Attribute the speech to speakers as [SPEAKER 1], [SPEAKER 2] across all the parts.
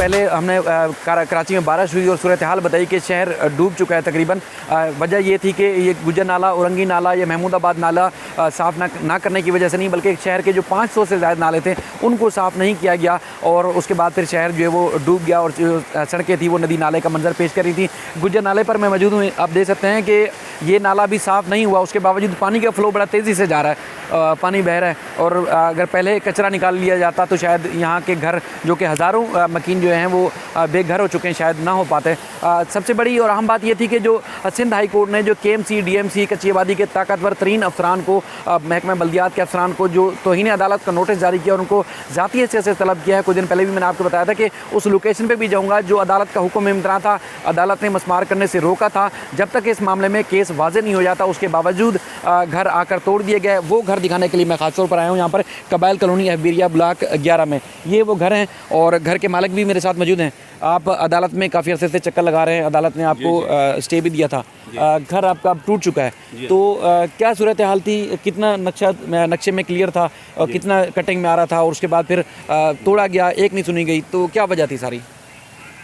[SPEAKER 1] पहले हमने कराची में बारिश हुई और सूरत हाल बताई कि शहर डूब चुका है तकरीबन। वजह ये थी कि ये गुजर नाला, औरंगी नाला, ये महमूदाबाद नाला साफ़ ना करने की वजह से नहीं, बल्कि शहर के जो 500 से ज़्यादा नाले थे उनको साफ़ नहीं किया गया और उसके बाद फिर शहर जो है वो डूब गया और जो सड़कें थी वो नदी नाले का मंजर पेश कर रही थी। गुजर नाले पर मैं मौजूद हूँ, आप देख सकते हैं कि ये नाला भी साफ़ नहीं हुआ, उसके बावजूद पानी का फ़्लो बड़ा तेज़ी से जा रहा है, पानी बह रहा है। और अगर पहले कचरा निकाल लिया जाता तो शायद यहाँ के घर जो कि हज़ारों मकीन जो हैं वो बेघर हो चुके हैं, शायद ना हो पाते। सबसे बड़ी और अहम बात ये थी कि जो सिंध हाई कोर्ट ने जो KMC DMC कच्ची आबादी के ताकतवर तरीन अफसरान को, महकमा बल्दियात के अफसरान को जो तौहीन अदालत का नोटिस जारी किया और उनको ज़ाती हैसियत से तलब किया है। कुछ दिन पहले भी मैंने आपको बताया था कि उस लोकेशन पर भी जाऊँगा जो अदालत का हुक्म इम्तना था, अदालत ने मस्मार करने से रोका था। जब तक इस मामले में केस वाज़े नहीं हो जाता उसके बावजूद घर आकर तोड़ दिए गए। वो घर दिखाने के लिए मैं ख़ास तौर पर आया हूँ यहाँ पर कबाइल कॉलोनी एफबीरिया ब्लॉक 11 में। ये वो घर हैं और घर के मालिक भी मेरे साथ मौजूद हैं। आप अदालत में काफ़ी अर्से से चक्कर लगा रहे हैं, अदालत ने आपको स्टे भी दिया था, घर आपका टूट चुका है, तो क्या सूरत हाल थी, कितना नक्शे में क्लियर था और कितना कटिंग में आ रहा था और उसके बाद फिर तोड़ा गया, एक नहीं सुनी गई, तो क्या वजह थी सारी?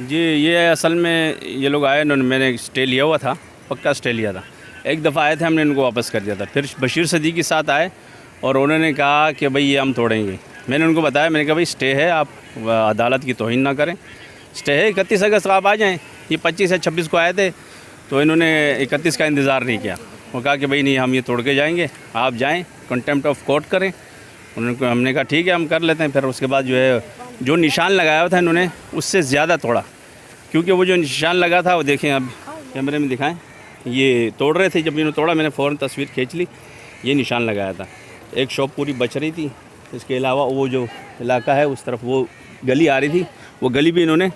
[SPEAKER 2] जी, ये असल में ये लोग आए, मैंने स्टे लिया हुआ था, पक्का स्टे लिया था। एक दफ़ा आए थे, हमने इनको वापस कर दिया था। फिर बशीर सदी के साथ आए और उन्होंने कहा कि भाई ये हम तोड़ेंगे। मैंने उनको बताया, मैंने कहा भाई स्टे है, आप अदालत की तौहीन ना करें, स्टे है 31 अगस्त को आप आ जाएँ। ये 25 या 26 को आए थे, तो इन्होंने 31 का इंतज़ार नहीं किया। वो कहा कि भाई नहीं, हम ये तोड़ के जाएंगे, आप जाएँ, कंटेम्प्ट ऑफ कोर्ट करें। हमने कहा ठीक है, हम कर लेते हैं। फिर उसके बाद जो है जो निशान लगाया हुआ था इन्होंने उससे ज़्यादा तोड़ा, क्योंकि वो जो निशान लगा था वो देखें, अब कैमरे में दिखाएं, ये तोड़ रहे थे। जब इन्होंने तोड़ा मैंने फ़ौरन तस्वीर खींच ली, ये निशान लगाया था। एक शॉप पूरी बच रही थी, इसके अलावा वो जो इलाका है उस तरफ वो गली आ रही थी, वो गली भी इन्होंने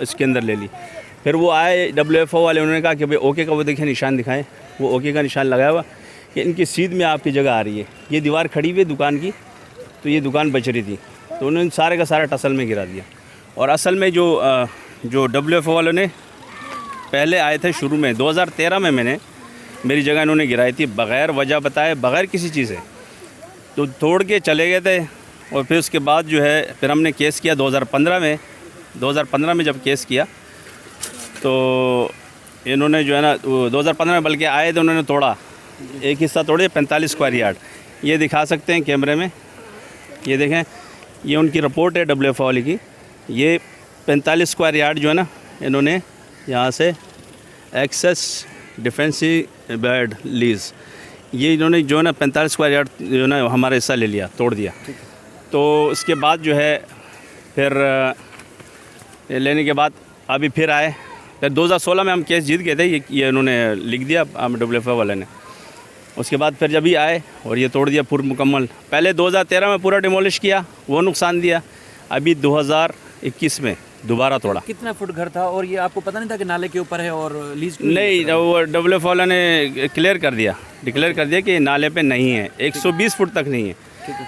[SPEAKER 2] इसके अंदर ले ली। फिर वो आए WFO वाले, उन्होंने कहा कि भाई ओके का वो देखें निशान दिखाएं, वो ओके का निशान लगाया हुआ कि इनकी सीध में आपकी जगह आ रही है। ये दीवार खड़ी हुई है दुकान की, तो ये दुकान बच रही थी, तो उन्होंने सारे का सारा टसल में गिरा दिया। और असल में जो WFO वालों ने पहले आए थे शुरू में 2013 में मेरी जगह इन्होंने गिराई थी, बग़ैर वजह बताए, बग़ैर किसी चीज़ से, तो तोड़ के चले गए थे। और फिर उसके बाद जो है फिर हमने केस किया 2015 में जब केस किया तो इन्होंने जो है ना 2015 में बल्कि आए थे, उन्होंने तोड़ा, एक हिस्सा तोड़े 45 स्क्वायर यार्ड। ये दिखा सकते हैं कैमरे में, ये देखें, ये उनकी रिपोर्ट है WFO वाली की। ये 45 स्क्वायर यार्ड जो है ना, इन्होंने यहाँ से एक्सेस डिफेंसिव बेड लीज, ये इन्होंने जो है ना 45 स्क्वायर यार्ड जो है ना हमारा हिस्सा ले लिया, तोड़ दिया। तो उसके बाद जो है फिर लेने के बाद अभी फिर आए, फिर 2016 में हम केस जीत गए थे, ये इन्होंने लिख दिया WFO वाले ने। उसके बाद फिर जब ही आए और ये तोड़ दिया पूरा मुकम्मल। पहले 2013 में पूरा डिमोलिश किया, वो नुकसान दिया, अभी 2021 में दोबारा तोड़ा।
[SPEAKER 1] कितना फुट घर था और ये आपको पता नहीं था कि नाले के ऊपर है और लीज
[SPEAKER 2] नहीं, वो WFO वाला ने डिक्लेयर कर दिया कि नाले पे नहीं है, 120 फुट तक नहीं है।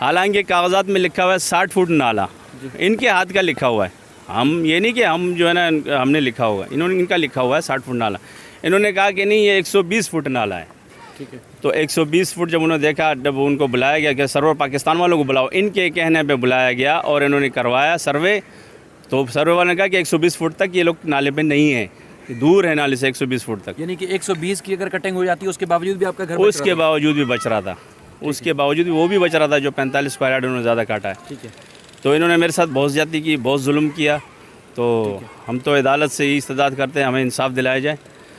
[SPEAKER 2] हालांकि कागजात में लिखा हुआ है 60 फुट नाला, इनके हाथ का लिखा हुआ है। हम ये नहीं कि हम जो है ना हमने लिखा हुआ है, इनका लिखा हुआ है 60 फुट नाला। इन्होंने कहा कि नहीं, ये 120 फुट नाला है।
[SPEAKER 1] ठीक है,
[SPEAKER 2] तो 120 फुट जब उन्होंने देखा, जब उनको बुलाया गया कि सर्वर पाकिस्तान वालों को बुलाओ, इनके कहने पे बुलाया गया और इन्होंने करवाया सर्वे। तो सर्वे वाले ने कहा कि 120 फुट तक ये लोग नाले पे नहीं है, दूर है नाले से 120 फुट तक।
[SPEAKER 1] यानी कि 120 की अगर कटिंग हो जाती है उसके बावजूद भी आपका घर
[SPEAKER 2] उसके बावजूद भी बच रहा था, उसके बावजूद भी वो भी बच रहा था जो 45 स्क्वायर यार्ड उन्होंने ज़्यादा काटा है।
[SPEAKER 1] ठीक है,
[SPEAKER 2] तो इन्होंने मेरे साथ बहुत ज़्यादती की, बहुत जुल्म किया। तो हम तो अदालत से ही इस्तदाद करते हैं, हमें इंसाफ दिलाया जाए।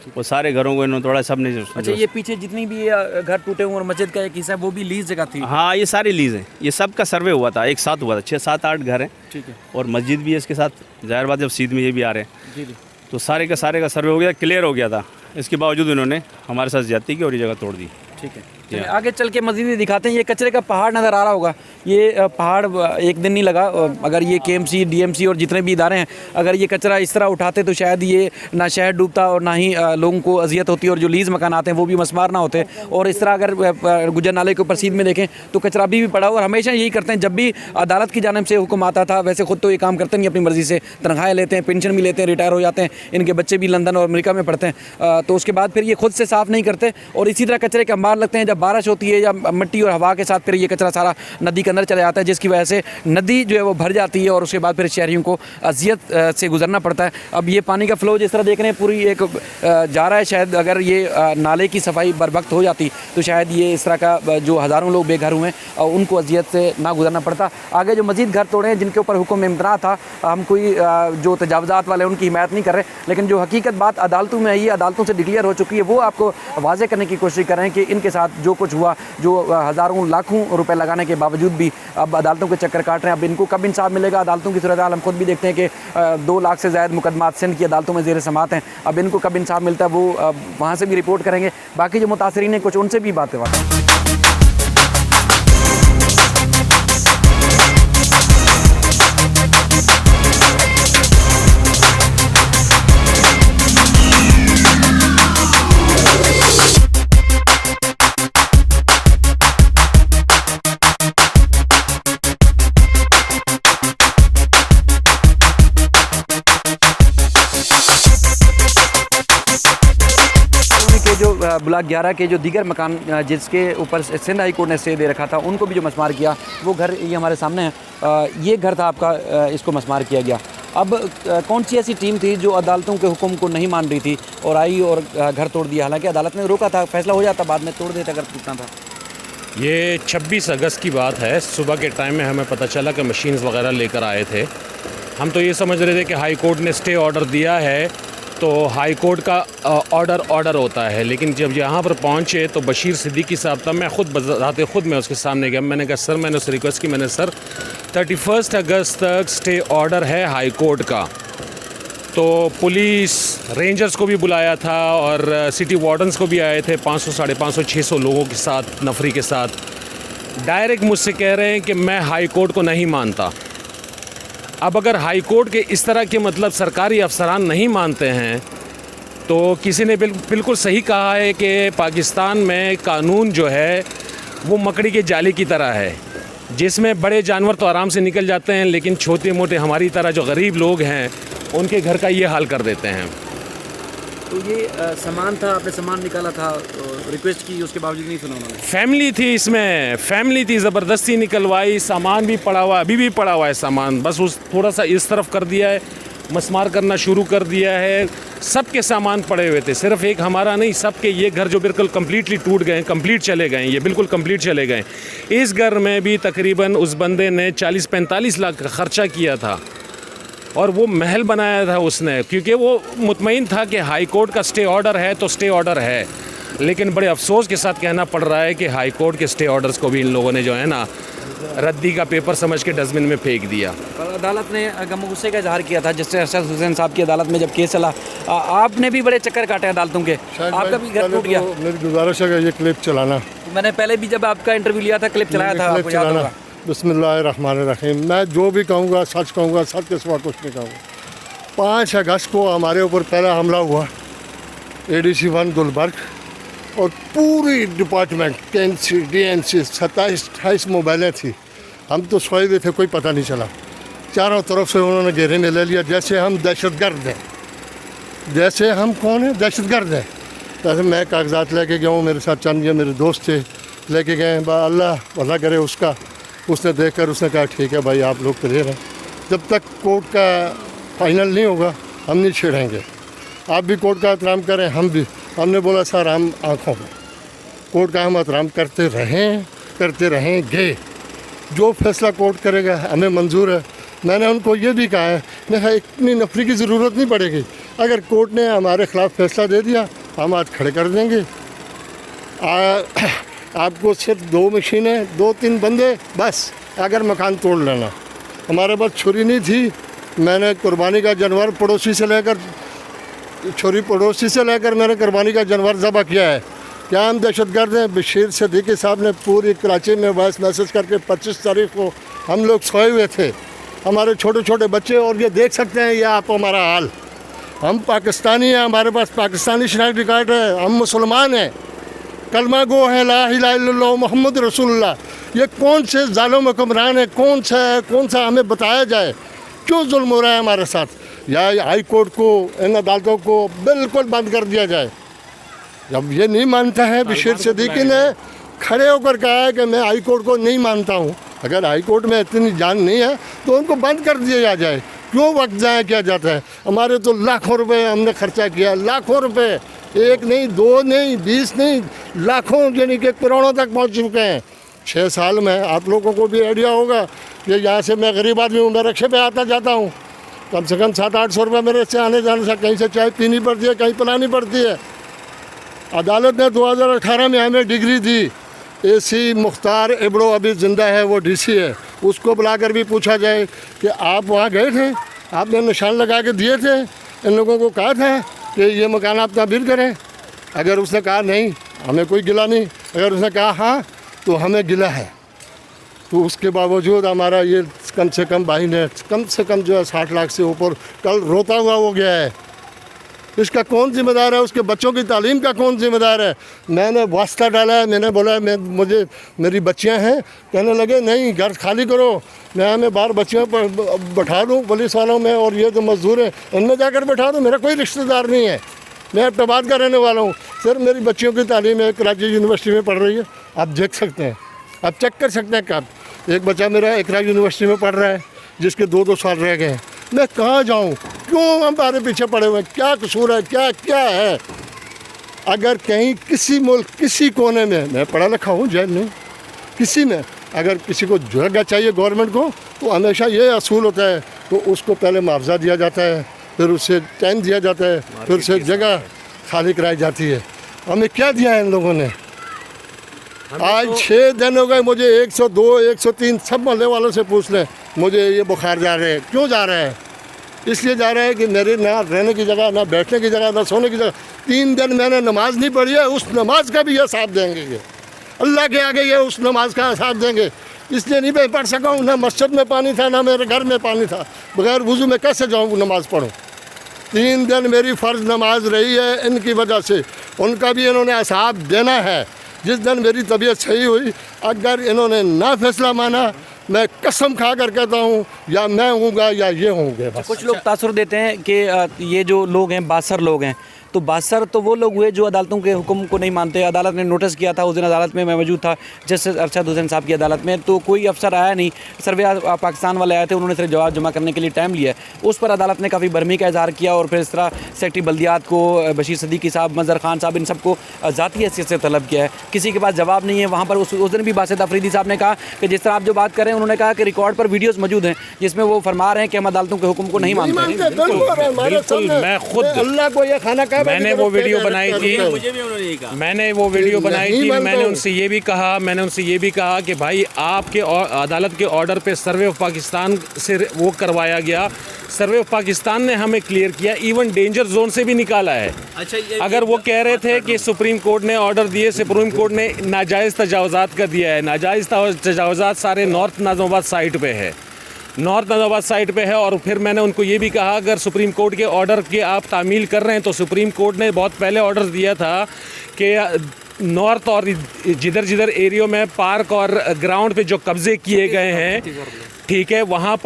[SPEAKER 2] वो सारे घरों को इन्होंने तोड़ा, सब ने।
[SPEAKER 1] अच्छा, ये पीछे जितनी भी घर टूटे हुए और मस्जिद का एक हिस्सा वो भी लीज जगह थी?
[SPEAKER 2] हाँ, ये सारी लीज है, ये सब का सर्वे हुआ था, एक साथ हुआ था, 6-7-8 घर हैं।
[SPEAKER 1] ठीक है,
[SPEAKER 2] और मस्जिद भी है इसके साथ, ज़ाहिर बात जब सीध में ये भी आ रहे हैं।
[SPEAKER 1] जी जी।
[SPEAKER 2] तो सारे का सर्वे हो गया, क्लियर हो गया था। इसके बावजूद इन्होंने हमारे साथ ज्यादती की और ये जगह तोड़ दी।
[SPEAKER 1] ठीक है, चलिए आगे चल के मज़ीद दिखाते हैं। ये कचरे का पहाड़ नज़र आ रहा होगा, ये पहाड़ एक दिन नहीं लगा। अगर ये KMC DMC और जितने भी इदारे हैं, अगर ये कचरा इस तरह उठाते तो शायद ये ना शहर डूबता और ना ही लोगों को अजियत होती और जो लीज़ मकान आते हैं वो भी मसमार ना होते। और इस तरह अगर गुजर नाले के ऊपर सीध में देखें तो कचरा भी पड़ा और हमेशा यही करते हैं। जब भी अदालत की जानिब से हुक्म आता था, वैसे ख़ुद तो ये काम करते नहीं अपनी मर्ज़ी से, तनख्वाहें लेते हैं, पेंशन भी लेते हैं, रिटायर हो जाते हैं, इनके बच्चे भी लंदन और अमेरिका में पढ़ते हैं, तो उसके बाद फिर ये खुद से साफ़ नहीं करते और इसी तरह कचरे के अंबार लगते हैं। जब बारिश होती है या मिट्टी और हवा के साथ फिर ये कचरा सारा नदी के अंदर चला जाता है, जिसकी वजह से नदी जो है वो भर जाती है और उसके बाद फिर शहरियों को अजियत से गुजरना पड़ता है। अब ये पानी का फ्लो जिस तरह देख रहे हैं पूरी एक जा रहा है, शायद अगर ये नाले की सफाई बर वक्त हो जाती तो शायद ये इस तरह का जो हज़ारों लोग बेघर हुए हैं उनको अजियत से ना गुजरना पड़ता। आगे जो मज़ीद घर तोड़े हैं जिनके ऊपर हुक्म इम्तना था, हम कोई जो तजावज़ात वाले उनकी हिमायत नहीं कर रहे, लेकिन जो हकीकत बात अदालतों में आई है, अदालतों से डिक्लेयर हो चुकी है, वो आपको वाज़े करने की कोशिश कर रहे हैं कि इनके साथ जो कुछ हुआ, जो हज़ारों लाखों रुपए लगाने के बावजूद भी अब अदालतों के चक्कर काट रहे हैं। अब इनको कब इंसाफ मिलेगा? अदालतों की सूरत हाल हम खुद भी देखते हैं कि 2 लाख से ज़्यादा मुकदमात सिंध की अदालतों में ज़ेर समात हैं। अब इनको कब इंसाफ मिलता है वो वहाँ से भी रिपोर्ट करेंगे। बाकी जो मुतासरीन हैं कुछ उनसे भी बातें जो ब्लॉक 11 के जो दीगर मकान जिसके ऊपर सिंध हाई कोर्ट ने स्टे दे रखा था उनको भी जो मसमार किया, वो घर ये हमारे सामने है। ये घर था आपका, इसको मसमार किया गया। अब कौन सी ऐसी टीम थी जो अदालतों के हुक्म को नहीं मान रही थी और आई और घर तोड़ दिया? हालांकि अदालत ने रोका था, फैसला हो जाता, बाद में तोड़ देता अगर टूटना था।
[SPEAKER 3] ये 26 अगस्त की बात है। सुबह के टाइम में हमें पता चला कि मशीन्स वगैरह लेकर आए थे। हम तो ये समझ रहे थे कि हाई कोर्ट ने स्टे ऑर्डर दिया है तो हाई कोर्ट का ऑर्डर होता है, लेकिन जब यहाँ पर पहुँचे तो बशीर सिद्दीकी साहब था। मैं खुद बजाते खुद मैं उसके सामने गया। मैंने कहा सर, मैंने उससे रिक्वेस्ट की, मैंने सर 31 अगस्त तक स्टे ऑर्डर है हाई कोर्ट का। तो पुलिस रेंजर्स को भी बुलाया था और सिटी वार्डन्स को भी आए थे, 500, 550, 600 लोगों के साथ, नफरी के साथ। डायरेक्ट मुझसे कह रहे हैं कि मैं हाई कोर्ट को नहीं मानता। अब अगर हाई कोर्ट के इस तरह के मतलब सरकारी अफसरान नहीं मानते हैं तो किसी ने बिल्कुल सही कहा है कि पाकिस्तान में कानून जो है वो मकड़ी के जाले की तरह है, जिसमें बड़े जानवर तो आराम से निकल जाते हैं, लेकिन छोटे मोटे हमारी तरह जो गरीब लोग हैं उनके घर का ये हाल कर देते हैं।
[SPEAKER 1] तो ये सामान था, आपने सामान निकाला था, रिक्वेस्ट की, उसके बावजूद नहीं सुना उन्होंने?
[SPEAKER 3] फैमिली थी इसमें, फैमिली थी, ज़बरदस्ती निकलवाई। सामान भी पड़ा हुआ है, अभी भी पड़ा हुआ है सामान, बस उस थोड़ा सा इस तरफ कर दिया है, मसमार करना शुरू कर दिया है। सबके सामान पड़े हुए थे, सिर्फ एक हमारा नहीं, सबके। ये घर जो बिल्कुल कम्प्लीटली टूट गए, कम्प्लीट चले गए, ये बिल्कुल कम्प्लीट चले गए। इस घर में भी तकरीबन उस बंदे ने 40-45 लाख का ख़र्चा किया था और वो महल बनाया था उसने, क्योंकि वो मुतमईन था कि हाई कोर्ट का स्टे ऑर्डर है तो स्टे ऑर्डर है। लेकिन बड़े अफसोस के साथ कहना पड़ रहा है कि हाई कोर्ट के स्टे ऑर्डर्स को भी इन लोगों ने जो है ना रद्दी का पेपर समझ के डस्टबिन में फेंक दिया।
[SPEAKER 1] और अदालत ने गम गुस्से का इजहार किया था जस्टिस अरशद हुसैन साहब की अदालत में जब केस चला। आपने भी बड़े चक्कर काटे अदालतों के, आपका भी घर टूट गया।
[SPEAKER 4] मेरी गुजारिश है कि ये क्लिप चलाना।
[SPEAKER 1] मैंने पहले भी जब आपका इंटरव्यू लिया था क्लिप चलाया था, आपको याद होगा।
[SPEAKER 4] बिस्मिल्लाहिर्रहमानिर्रहीम। मैं जो भी कहूँगा सच कहूँगा, सच के सिवा कुछ नहीं कहूँगा। 5 अगस्त को हमारे ऊपर पहला हमला हुआ ADC 1 गुलबर्ग और पूरी डिपार्टमेंट KNC DNC 27-28 मोबाइलें थी। हम तो सोए हुए थे, कोई पता नहीं चला। चारों तरफ से उन्होंने घेरे में ले लिया, जैसे हम दहशतगर्द हैं, जैसे हम कौन है, दहशतगर्द हैं। जैसे मैं कागजात लेके गया हूँ, मेरे साथ चंद ये मेरे दोस्त थे, लेके गए। अल्लाह भला करे उसका, उसने देखकर उसने कहा ठीक है भाई, आप लोग क्लियर हैं, जब तक कोर्ट का फाइनल नहीं होगा हम नहीं छेड़ेंगे। आप भी कोर्ट का एहतराम करें, हम भी। हमने बोला सर हम आँखों में कोर्ट का हम एहतराम करते रहेंगे। जो फैसला कोर्ट करेगा हमें मंजूर है। मैंने उनको ये भी कहा है, मैं इतनी नफरी की ज़रूरत नहीं पड़ेगी। अगर कोर्ट ने हमारे ख़िलाफ़ फैसला दे दिया हम आज खड़े कर देंगे। आपको सिर्फ 2 मशीनें, 2-3 बंदे, बस अगर मकान तोड़ लेना। हमारे पास छुरी नहीं थी। मैंने कुर्बानी का जानवर पड़ोसी से लेकर मैंने कुर्बानी का जानवर ज़बह किया है। क्या हम दहशतगर्द हैं? बशीर सिद्दीकी साहब ने पूरी कराची में वॉइस मैसेज करके 25 तारीख को हम लोग सोए हुए थे, हमारे छोटे छोटे बच्चे, और ये देख सकते हैं ये आप हमारा हाल। हम पाकिस्तानी हैं, हमारे पास पाकिस्तानी शनाख्ती कार्ड है, हम मुसलमान हैं, कलमा गो है, ला इलाहा इल्लल्लाह मुहम्मद रसूलुल्लाह। ये कौन से जालिम हुक्मरान है, कौन सा हमें बताया जाए क्यों जुल्म हो रहा है हमारे साथ? या हाई कोर्ट को, इन अदालतों को बिल्कुल बंद कर दिया जाए। जब ये नहीं मानता है बशीर सिद्दीकी ने, खड़े होकर कहा है कि मैं हाई कोर्ट को नहीं मानता हूँ। अगर हाई कोर्ट में इतनी जान नहीं है तो उनको बंद कर दिया जाए, क्यों वक्त ज़ाया किया जाता है? हमारे तो लाखों रुपए हमने खर्चा किया, लाखों रुपए, एक नहीं, दो नहीं, 20 नहीं, लाखों, यानी कि करोड़ों तक पहुँच चुके हैं 6 साल में। आप लोगों को भी आइडिया होगा कि यहाँ से मैं गरीब आदमी हूँ, मैं रिक्शे पे आता जाता हूँ, कम से कम 700-800 रुपये मेरे से आने जाने से, कहीं से चाय पीनी पड़ती है, कहीं पिलानी पड़ती है। अदालत ने 2018 में हमें डिग्री दी। एसी मुख्तार इबड़ो अभी ज़िंदा है, वो डीसी है, उसको बुलाकर भी पूछा जाए कि आप वहाँ गए थे, आपने निशान लगा के दिए थे, इन लोगों को कहा था कि ये मकान आप तामीर करें? अगर उसने कहा नहीं, हमें कोई गिला नहीं। अगर उसने कहा हाँ, तो हमें गिला है। तो उसके बावजूद हमारा ये कम से कम भाई ने कम से कम जो है 60 लाख से ऊपर कल रोता हुआ हो गया है। इसका कौन जिम्मेदार है? उसके बच्चों की तालीम का कौन जिम्मेदार है? मैंने वास्ता डाला है, मैंने बोला मुझे मेरी बच्चियां हैं, कहने लगे नहीं घर खाली करो, मैं बाहर बच्चियों पर बैठा दूँ पुलिस वालों में, और ये जो मजदूर हैं इनमें जाकर बैठा दूँ। मेरा कोई रिश्तेदार नहीं है, मैं अब्टाबाद का रहने वाला हूँ। सर मेरी बच्चियों की तालीम है, कराची यूनिवर्सिटी में पढ़ रही है, आप देख सकते हैं, आप चेक कर सकते हैं। कब एक बच्चा मेरा इकरा यूनिवर्सिटी में पढ़ रहा है जिसके 2-2 साल रह गए हैं। मैं कहाँ जाऊँ? क्यों हमारे पीछे पड़े हुए हैं? क्या कसूर है? क्या क्या है? अगर कहीं किसी मुल्क किसी कोने में, मैं पढ़ा लिखा हूँ, जेल नहीं, किसी में अगर किसी को जगह चाहिए गवर्नमेंट को, तो हमेशा ये असूल होता है, तो उसको पहले मुआवजा दिया जाता है, फिर उसे टाइम दिया जाता है, फिर उसे जगह खाली कराई जाती है। हमें क्या दिया है इन लोगों ने? आज 6 दिन हो गए मुझे, 102, 103 सब मोहल्ले वालों से पूछ लें, मुझे ये बुखार जा रहे हैं। क्यों जा रहे हैं? इसलिए जा रहे हैं कि मेरे ना रहने की जगह, ना बैठने की जगह, ना सोने की जगह। 3 दिन मैंने नमाज नहीं पढ़ी है, उस नमाज का भी ये हिसाब देंगे। ये अल्लाह के आगे ये उस नमाज का हिसाब देंगे। इसलिए नहीं मैं पढ़ सका हूँ, ना मस्जिद में पानी था, ना मेरे घर में पानी था। बगैर वज़ू में कैसे जाऊँ नमाज़ पढ़ूँ? 3 दिन मेरी फ़र्ज़ नमाज रही है इनकी वजह से, उनका भी इन्होंने हिसाब देना है। जिस दिन मेरी तबीयत सही हुई, अगर इन्होंने ना फैसला माना, मैं कसम खा कर कहता हूँ, या मैं हूँगा या ये होंगे।
[SPEAKER 1] कुछ लोग तासुर देते हैं कि ये जो लोग हैं बासर लोग हैं, तो बासर तो वो लोग हुए जो अदालतों के हुक्म को नहीं मानते। अदालत ने नोटिस किया था, उस दिन अदालत में मैं मौजूद था, जस्टिस अरशद हुसैन साहब की अदालत में, तो कोई अफसर आया नहीं। सर्वे पाकिस्तान वाले आए थे, उन्होंने सिर्फ जवाब जमा करने के लिए टाइम लिया। उस पर अदालत ने काफ़ी बरहमी का इजहार किया, और फिर इस तरह सेक्रेटरी बल्दियात को, बशीर सदीकी साहब, मंजर खान साहब, इन सबको ज़ाती हैसियत से तलब किया है। किसी के पास जवाब नहीं है। वहाँ पर उस दिन भी बासित अफरीदी साहब ने कहा कि जिस तरह आप जो बात कर रहे हैं, उन्होंने कहा कि रिकॉर्ड पर वीडियोस मौजूद हैं जिसमें वो फरमा रहे हैं कि हम अदालतों के हुक्म को नहीं मानते।
[SPEAKER 3] बिल्कुल, मैं खुद
[SPEAKER 4] अल्लाह को ये खाना का
[SPEAKER 3] मैंने वो वीडियो बनाई थी, मैंने वो वीडियो बनाई थी। मैंने उनसे ये भी कहा कि भाई आपके अदालत के ऑर्डर पे सर्वे ऑफ पाकिस्तान से वो करवाया गया, सर्वे ऑफ पाकिस्तान ने हमें क्लियर किया, इवन डेंजर जोन से भी निकाला है। अच्छा, अगर वो कह रहे थे कि सुप्रीम कोर्ट ने ऑर्डर दिए, सुप्रीम कोर्ट ने नाजायज़ तजावज़ात का दिया है, नाजायज़ तजावज़ात सारे नॉर्थ नाज़िमाबाद साइट पे है, नॉर्थ नाज़िमाबाद साइड पे है। और फिर मैंने उनको ये भी कहा, अगर सुप्रीम कोर्ट के ऑर्डर की आप तामील कर रहे हैं, तो सुप्रीम कोर्ट ने बहुत पहले ऑर्डर दिया था कि नॉर्थ और जिधर जिधर एरियो में पार्क और ग्राउंड पे जो कब्ज़े किए गए हैं, ठीक है, वहाँ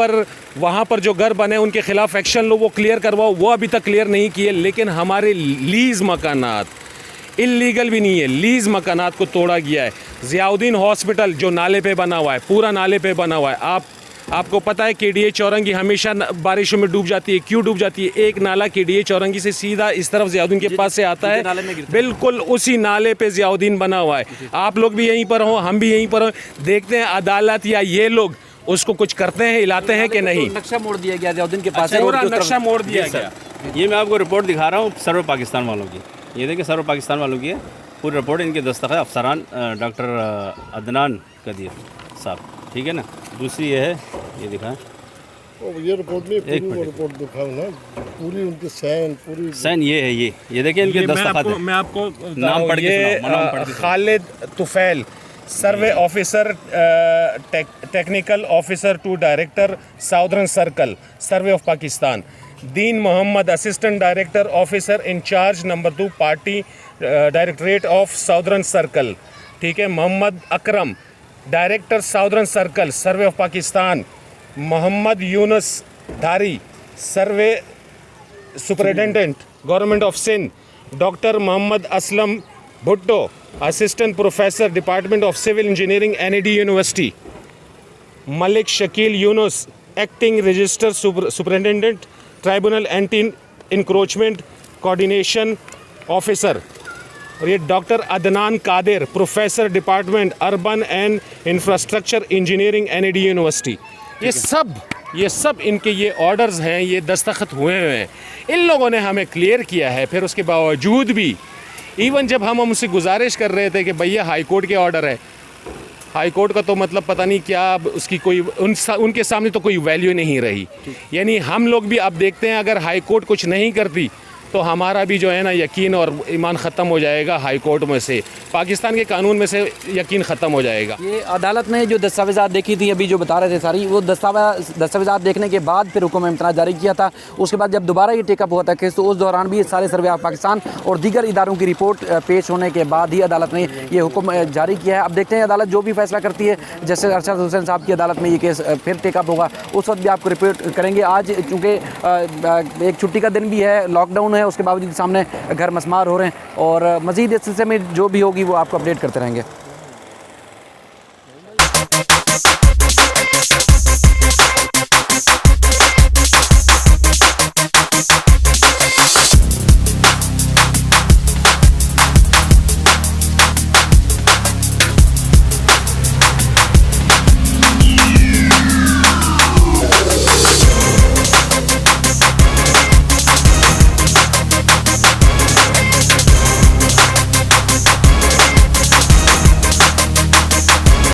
[SPEAKER 3] पर जो घर बने उनके ख़िलाफ़ एक्शन लो, वो क्लियर करवाओ। वो अभी तक क्लियर नहीं किए। लेकिन हमारे लीज़ मकानात इल्लीगल भी नहीं है, लीज़ मकानात को तोड़ा गया है। ज़ियाउद्दीन हॉस्पिटल जो नाले पे बना हुआ है, पूरा नाले पे बना हुआ है। आपको पता है KDA चौरंगी हमेशा बारिशों में डूब जाती है। क्यों डूब जाती है? एक नाला KDA चौरंगी से सीधा इस तरफ ज़ियाउद्दीन के पास से आता है, बिल्कुल उसी नाले पे ज़ियाउद्दीन बना हुआ है। आप लोग भी यहीं पर हो, हम भी यहीं पर हो। देखते हैं अदालत या ये लोग उसको कुछ करते हैं, हिलाते हैं कि नहीं।
[SPEAKER 1] नक्शा मोड़ दिया गया ज़ियाउद्दीन के पास,
[SPEAKER 2] पूरा नक्शा मोड़ दिया गया। ये मैं आपको रिपोर्ट दिखा रहा हूँ सर्वे पाकिस्तान वालों की। ये देखिए सर्वे पाकिस्तान वालों की है पूरी रिपोर्ट, इनके दस्तखत अफसरान डॉक्टर अदनान कदीर साहब, ठीक है ना। दूसरी ये है, ये दिखाएं,
[SPEAKER 4] ये रिपोर्ट नहीं, पूरी रिपोर्ट दिखाओ ना, पूरी उनकी
[SPEAKER 2] सैन ये है, ये देखिए इनके दस्तखत है।
[SPEAKER 3] मैं आपको
[SPEAKER 2] नाम पढ़ के
[SPEAKER 3] Khalid Tufail, survey officer, technical officer to director southern circle, survey of Pakistan. Deen Mohammad, assistant director officer incharge number 2 party directorate of southern circle, ठीक है। Mohammad Akram, director southern circle, survey of Pakistan. Mohammad Younus Dhari, survey superintendent government of Sindh. Doctor Mohammad Aslam Bhutto, assistant professor department of civil engineering NAD university, Malik Shakeel Younus acting registrar superintendent tribunal anti encroachment coordination officer, और ये doctor Adnan Qadir professor department urban and infrastructure engineering NAD university. ये सब इनके ये orders हैं, ये दस्तखत हुए हैं। इन लोगों ने हमें क्लियर किया है। फिर उसके बावजूद भी इवन जब हम उनसे गुजारिश कर रहे थे कि भैया हाई कोर्ट के ऑर्डर है, हाई कोर्ट का तो मतलब पता नहीं क्या उसकी कोई उनके सामने तो कोई वैल्यू नहीं रही। यानी हम लोग भी अब देखते हैं अगर हाई कोर्ट कुछ नहीं करती तो हमारा भी जो है ना यकीन और ईमान ख़त्म हो जाएगा। हाई कोर्ट में से, पाकिस्तान के कानून में से यकीन ख़त्म हो जाएगा।
[SPEAKER 1] ये अदालत ने जो दस्तावेज़ात देखी थी, अभी जो बता रहे थे सारी, वो दस्तावेज़ात देखने के बाद फिर हुक्म इम्तना जारी किया था। उसके बाद जब दोबारा ये टेकअप हुआ था केस, तो उस दौरान भी सारे सर्वे ऑफ पाकिस्तान और दीगर इदारों की रिपोर्ट पेश होने के बाद ही अदालत ने ये हुक्म जारी किया है। अब देखते हैं अदालत जो भी फैसला करती है। जैसे अरशद हुसैन साहब की अदालत में ये केस फिर टेकअप होगा, उस वक्त भी आपको रिपोर्ट करेंगे। आज चूँकि एक छुट्टी का दिन भी है, लॉकडाउन है, उसके बावजूद सामने घर मस्मार हो रहे हैं, और मज़ीद इस सिलसिले में जो भी होगी वो आपको अपडेट करते रहेंगे।